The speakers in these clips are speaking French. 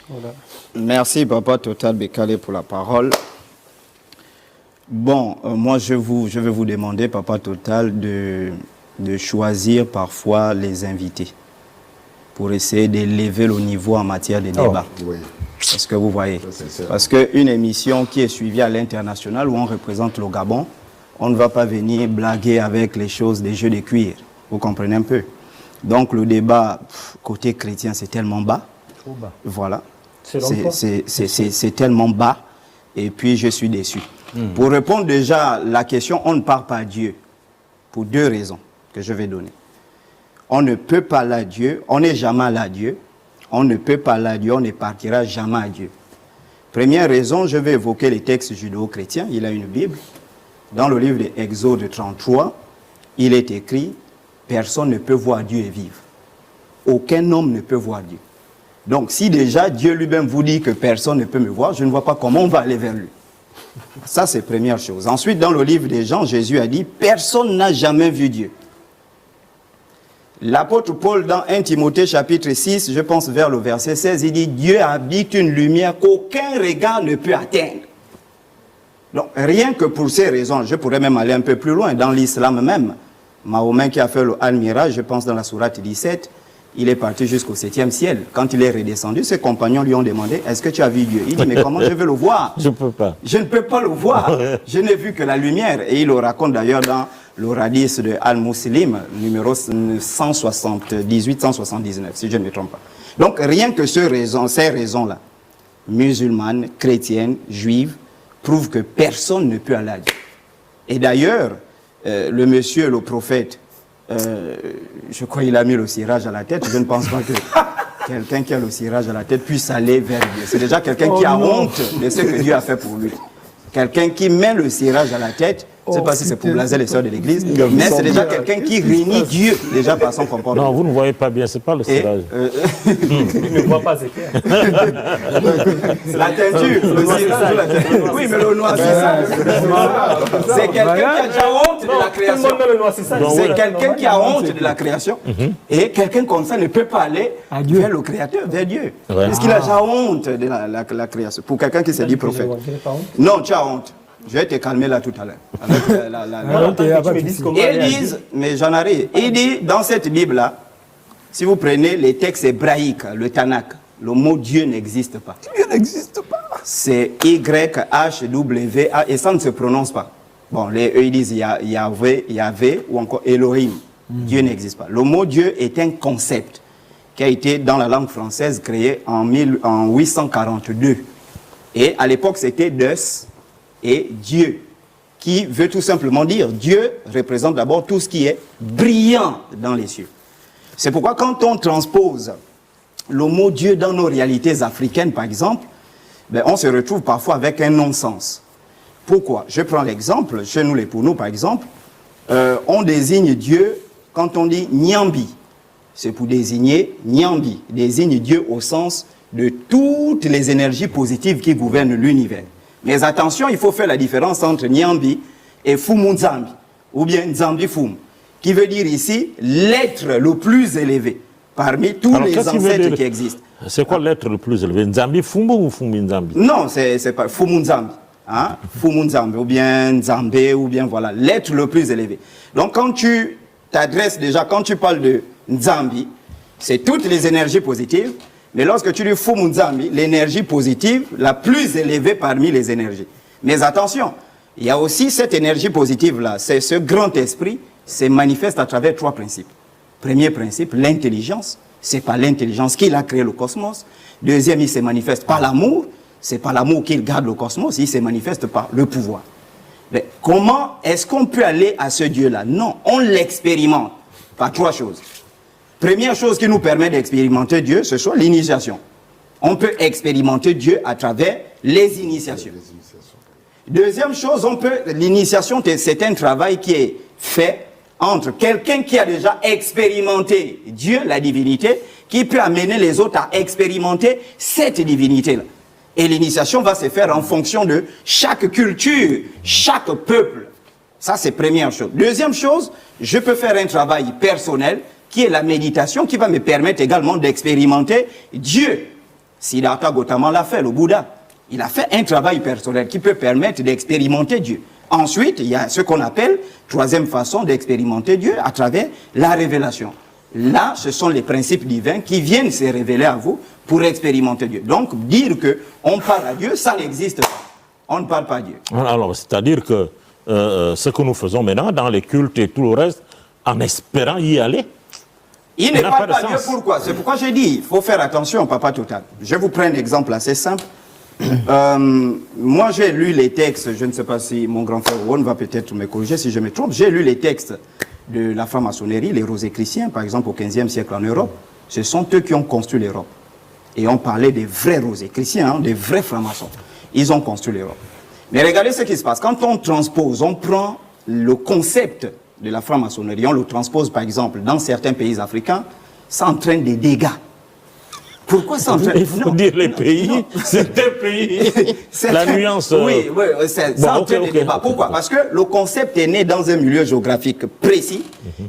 Voilà. Merci, Papa Total Bekale, pour la parole. Bon, moi, je vais vous demander, Papa Total, de choisir parfois les invités pour essayer d'élever le niveau en matière de débat. Oui. Est-ce que vous voyez? Parce qu'une émission qui est suivie à l'international où on représente le Gabon, on ne va pas venir blaguer avec les choses des jeux de cuir. Vous comprenez un peu? Donc le débat côté chrétien, c'est tellement bas. Trop bas. Voilà. C'est tellement bas. Et puis je suis déçu. Pour répondre déjà à la question, on ne parle pas à Dieu. Pour deux raisons que je vais donner. On ne peut pas aller à Dieu, on n'est jamais allé à Dieu. On ne peut pas aller à Dieu, on ne partira jamais à Dieu. Première raison, je vais évoquer les textes judéo-chrétiens. Il a une Bible. Dans le livre de Exode 33, il est écrit « Personne ne peut voir Dieu et vivre. Aucun homme ne peut voir Dieu. » Donc, si déjà Dieu lui-même vous dit que personne ne peut me voir, je ne vois pas comment on va aller vers lui. Ça, c'est première chose. Ensuite, dans le livre des Jean, Jésus a dit « Personne n'a jamais vu Dieu. » L'apôtre Paul, dans 1 Timothée chapitre 6, je pense vers le verset 16, il dit « Dieu habite une lumière qu'aucun regard ne peut atteindre. » Donc, rien que pour ces raisons, je pourrais même aller un peu plus loin, dans l'islam même. Mahomet qui a fait le Al-Miraj, je pense dans la sourate 17, il est parti jusqu'au 7e ciel. Quand il est redescendu, ses compagnons lui ont demandé « Est-ce que tu as vu Dieu ?» Il dit « Mais comment je vais le voir? Je ne peux pas. Je ne peux pas le voir. Je n'ai vu que la lumière. » Et il le raconte d'ailleurs dans le hadith de Al-Muslim, numéro 178-179, si je ne me trompe pas. Donc, rien que ces raisons-là, musulmanes, chrétiennes, juives, prouvent que personne ne peut aller à Dieu. Et d'ailleurs, le monsieur, le prophète, je crois qu'il a mis le cirage à la tête. Je ne pense pas que quelqu'un qui a le cirage à la tête puisse aller vers Dieu. C'est déjà quelqu'un qui a honte de ce que Dieu a fait pour lui. Quelqu'un qui met le cirage à la tête, je ne sais pas si c'est pour blaser les sœurs de l'église, mais c'est déjà quelqu'un qui réunit Dieu déjà par son comportement. Non, vous ne voyez pas bien, ce n'est pas le cirage. Il ne voit pas, c'est clair. La teinture, le cirage, la teinture. Oui, mais le noir, c'est quelqu'un qui a déjà honte de la création. C'est quelqu'un qui a honte de la création. Et quelqu'un comme ça ne peut pas aller vers le Créateur, vers Dieu. Parce qu'il a déjà honte de la création. Pour quelqu'un qui s'est dit prophète. Non, tu as honte. Je vais te calmer là tout à l'heure. Ils disent, mais j'en arrive. Il dit, dans cette Bible-là, si vous prenez les textes hébraïques, le Tanakh, le mot Dieu n'existe pas. Dieu n'existe pas. C'est Y-H-W-A et ça ne se prononce pas. Bon, eux ils disent Yahvé ou encore Elohim. Dieu n'existe pas. Le mot Dieu est un concept qui a été dans la langue française créé en 842. Et à l'époque, c'était Deus et Dieu, qui veut tout simplement dire, Dieu représente d'abord tout ce qui est brillant dans les cieux. C'est pourquoi quand on transpose le mot Dieu dans nos réalités africaines, par exemple, ben, on se retrouve parfois avec un non-sens. Pourquoi? Je prends l'exemple, chez nous les Pounous par exemple, on désigne Dieu quand on dit Nyambi. C'est pour désigner Nyambi, désigne Dieu au sens de toutes les énergies positives qui gouvernent l'univers. Mais attention, il faut faire la différence entre Nyambi et Fumunzambi, ou bien Nzambi Fum, qui veut dire ici l'être le plus élevé parmi tous les ancêtres qui existent. C'est quoi l'être le plus élevé? Nzambi Fumbu ou Fumbi Nzambi? Non, c'est pas Fumunzambi. Hein? Fumunzambi, ou bien Nzambé, ou bien voilà, l'être le plus élevé. Donc quand tu t'adresses déjà, quand tu parles de Nzambi, c'est toutes les énergies positives. Mais lorsque tu dis Fumunzambi, l'énergie positive, la plus élevée parmi les énergies. Mais attention, il y a aussi cette énergie positive-là, c'est ce grand esprit, se manifeste à travers trois principes. Premier principe, l'intelligence. C'est par l'intelligence qu'il a créé le cosmos. Deuxième, il se manifeste par l'amour. C'est par l'amour qu'il garde le cosmos. Il se manifeste par le pouvoir. Mais comment est-ce qu'on peut aller à ce Dieu-là? Non, on l'expérimente par trois choses. Première chose qui nous permet d'expérimenter Dieu, ce soit l'initiation. On peut expérimenter Dieu à travers les initiations. Deuxième chose, l'initiation, c'est un travail qui est fait entre quelqu'un qui a déjà expérimenté Dieu, la divinité, qui peut amener les autres à expérimenter cette divinité-là. Et l'initiation va se faire en fonction de chaque culture, chaque peuple. Ça, c'est première chose. Deuxième chose, je peux faire un travail personnel qui est la méditation, qui va me permettre également d'expérimenter Dieu. Siddhartha Gautama l'a fait, le Bouddha. Il a fait un travail personnel qui peut permettre d'expérimenter Dieu. Ensuite, il y a ce qu'on appelle, troisième façon d'expérimenter Dieu, à travers la révélation. Là, ce sont les principes divins qui viennent se révéler à vous pour expérimenter Dieu. Donc, dire qu'on parle à Dieu, ça n'existe pas. On ne parle pas à Dieu. Alors, c'est-à-dire que ce que nous faisons maintenant dans les cultes et tout le reste, en espérant y aller, il ne parle pas à Dieu, pourquoi? C'est pourquoi j'ai dit, il faut faire attention, Papa Total. Je vous prends un exemple assez simple. Moi, j'ai lu les textes, je ne sais pas si mon grand frère Ron va peut-être me corriger si je me trompe, j'ai lu les textes de la franc-maçonnerie, les Rosicruciens, par exemple, au XVe siècle en Europe. Ce sont eux qui ont construit l'Europe. Et on parlait des vrais Rosicruciens, des vrais francs-maçons. Ils ont construit l'Europe. Mais regardez ce qui se passe. Quand on transpose, on prend le concept de la franc-maçonnerie, on le transpose, par exemple, dans certains pays africains, ça entraîne des dégâts. Pourquoi ça entraîne? Il faut dire les pays, certains pays, la nuance... Oui, ça entraîne des débats. Pourquoi? Parce que le concept est né dans un milieu géographique précis,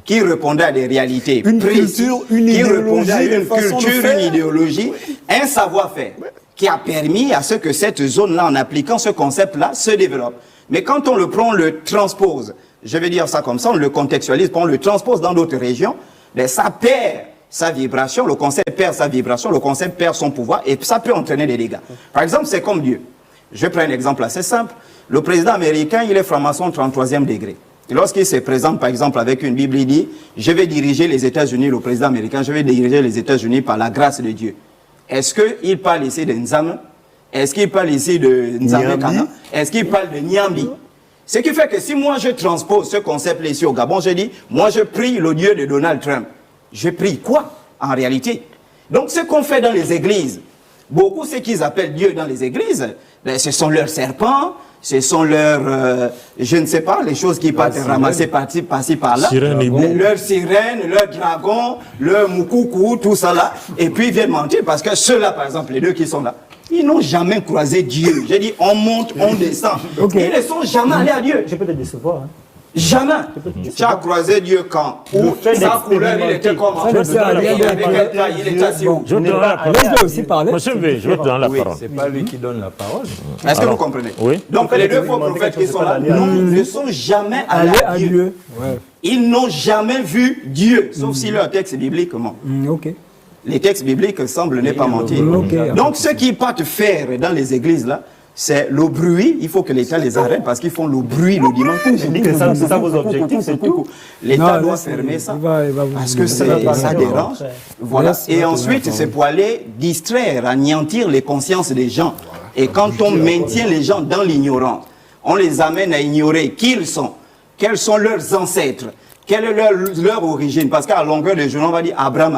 qui répondait à des réalités précises, une qui idéologie, répondait à une culture, une idéologie, un savoir-faire, qui a permis à ce que cette zone-là, en appliquant ce concept-là, se développe. Mais quand on le prend, on le transpose, je vais dire ça comme ça, on le contextualise, on le transpose dans d'autres régions, ben ça perd sa vibration, le concept perd sa vibration, le concept perd son pouvoir, et ça peut entraîner des dégâts. Par exemple, c'est comme Dieu. Je prends un exemple assez simple. Le président américain, il est franc-maçon 33e degré. Et lorsqu'il se présente, par exemple, avec une Bible, il dit « Je vais diriger les États-Unis, le président américain, je vais diriger les États-Unis par la grâce de Dieu. » Est-ce qu'il parle ici de Nzame? Est-ce qu'il parle ici de Nzame Kana? Est-ce qu'il parle de Nyambi? Ce qui fait que si moi je transpose ce concept-là ici au Gabon, je dis « Moi je prie le Dieu de Donald Trump. » Je prie quoi, en réalité? Donc, ce qu'on fait dans les églises, beaucoup, ce qu'ils appellent Dieu dans les églises, ben, ce sont leurs serpents, ce sont leurs, je ne sais pas, les choses qui partent ramasser par-ci, par-là. Leurs sirènes, leurs dragons, leurs moukoukou, tout ça là. Et puis, ils viennent mentir parce que ceux-là, par exemple, les deux qui sont là, ils n'ont jamais croisé Dieu. J'ai dit, on monte, on descend. Ils ne sont jamais allés à Dieu. Je peux te décevoir. Hein. Jamais. Tu as croisé Dieu quand? Où sa couleur, il était comment? Il était assis où? Je vais te donner la parole. aussi parler. Monsieur V, je vais te donner la parole. C'est pas lui qui donne la parole. Est-ce que vous comprenez? Oui. Donc les deux faux prophètes qui sont là ne sont jamais allés à Dieu. Ils n'ont jamais vu Dieu, sauf si leur texte biblique ment. Les textes bibliques semblent ne pas mentir. Donc ce qu'ils partent faire dans les églises là, c'est le bruit. Il faut que l'État les arrête parce qu'ils font le bruit le dimanche. Je dis que c'est ça vos objectifs, c'est tout. L'État doit fermer ça parce que ça dérange. Voilà. Et ensuite, c'est pour aller distraire, anéantir les consciences des gens. Et quand on maintient les gens dans l'ignorance, on les amène à ignorer qui ils sont, quels sont leurs ancêtres, quelle est leur origine. Parce qu'à longueur de journée, on va dire Abraham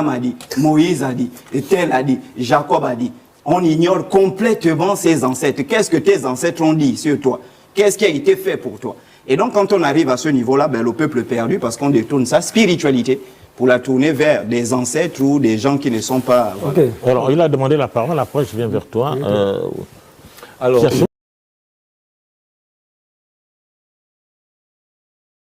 a dit, Moïse a dit, tel a dit, Jacob a dit. On ignore complètement ses ancêtres. Qu'est-ce que tes ancêtres ont dit sur toi? Qu'est-ce qui a été fait pour toi? Et donc, quand on arrive à ce niveau-là, ben, le peuple est perdu parce qu'on détourne sa spiritualité pour la tourner vers des ancêtres ou des gens qui ne sont pas... Alors, il a demandé la parole, après je viens vers toi. Alors...